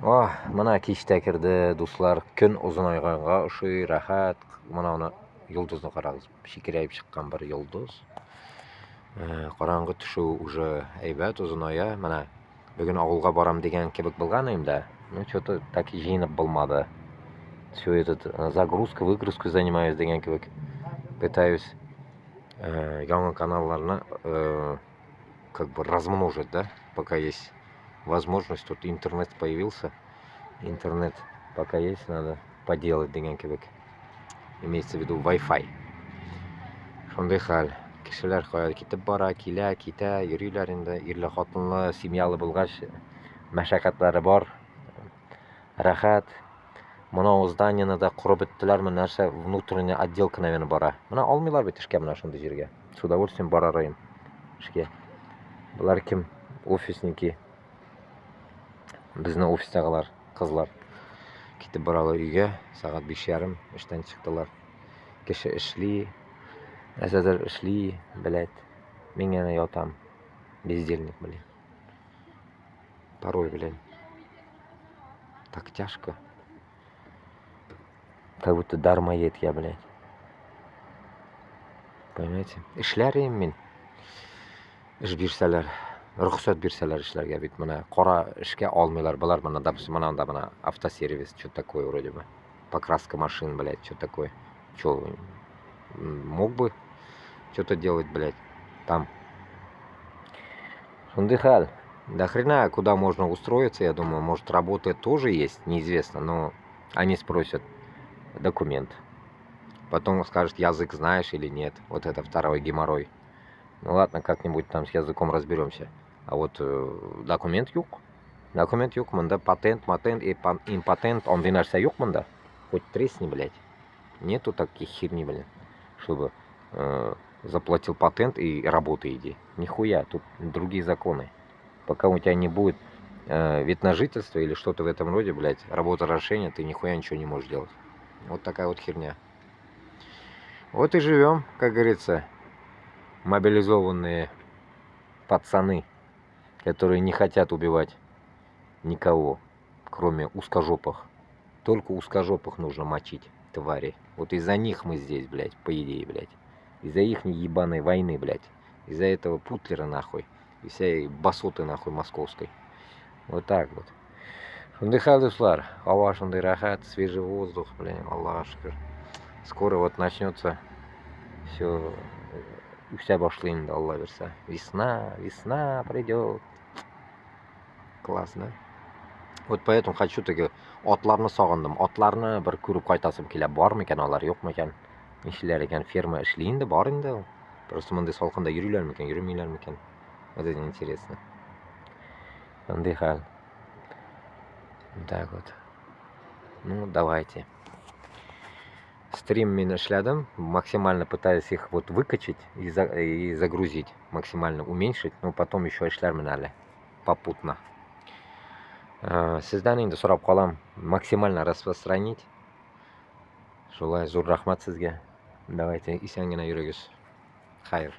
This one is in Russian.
Oh, mana kechta kirdi, do'stlar. Kun uzun oyog'onga shu rahat. Mana uni yulduzni qarag'iz. Shikirayib chiqqan bir yulduz. Qorong'i tushuv уже aybat uzun oya. Mana bugun ovulga boram degan kebek bo'lgan endi. Что-то так жинib bo'lmadi. Всё этот загрузка-выгрузка занимаюсь degan kebek. Пытаюсь yangi kanallarni как бы размножить, да, пока есть возможность. Тут интернет появился. Интернет пока есть, надо поделать degan kebek. Имеется в виду Wi-Fi. Shunday hal. Kishilar qo'yadi, ketib bora, keta, yuriylar endi. Erli xotinli, семьялы bo'lgach, mashaqqatlari bor. Rahat. Mana zdaniyani da qurib bitdilarmi, narsa внутренняя отделка, наверное, bora. Mana olmaylar bit ishga mana shunday yerga. С удовольствием borarayim ishga. Bular kim? Ofiсники. Bizni ofisdagilar, qizlar. Ketib boralar uyga, soat 5:30 ishdan chiqdilar. Kishi ishli, asadir ishli, блядь. Men yana yotam. Бездельник, блин. Порой, блин. Так тяжко. Как будто дармоед я, блядь. Понимаете? Ishlarim men. Ish bersalar, ruxsat bersalar ishlarga bit mana qora ishga olmaylar. Bular mana допустим, mana автосервис, что такое вроде бы. Покраска машин, блядь, что такое. Что мог бы что-то делать, блядь, там. Шундай хал. До хрена куда можно устроиться, я думаю. Может, работа тоже есть, неизвестно, но они спросят документ. Потом скажут, язык знаешь или нет. Вот это второй геморрой. Ну ладно, как-нибудь там с языком разберемся. А вот документ юк. Документ юк, мында патент, импатент, он нарса юк мында. Хоть тресни, блядь. Нету таких херни, блин. Чтобы заплатил патент и работай иди. Нихуя, тут другие законы. Пока у тебя не будет вид на жительство или что-то в этом роде, блядь, работа разрешения, ты нихуя ничего не можешь делать. Вот такая вот херня. Вот и живем, как говорится, мобилизованные пацаны, которые не хотят убивать никого, кроме узкожопых. Только узкожопых нужно мочить, твари. Вот из-за них мы здесь, блядь, по идее, блядь. Из-за их ебаной войны, блядь. Из-за этого Путлера, нахуй. И всей басоты, нахуй, московской. Вот так вот. Шундай хал, дуслар. Хава шундай рахат, свежий воздух, блин, Аллах шукр. Скоро вот начнется все. Үся башлыйм, да, Алла берса. Весна придет. Классно. Вот поэтому хочу таки отларны сагындым. Атларны bir күреп кайтасым килә. Бармы икән алар, юкмы икән? Ничәләр икән? Ферма эшли инде, бар инде. Просто мондай салкында йөриләрме икән, йөрмиләрме икән? Вот это интересно. Шундай хал. Так вот. Ну, давайте. Стрим мен эшләдем. Максимально пытаюсь их вот выкачать и загрузить. Максимально уменьшить. Но потом еще эшләрмен әле. Попутно. Сездән инде сорап калам. Максимально распространить. Шулай зур рахмат сезгә. Давайте исән генә йөрегез. Хайр.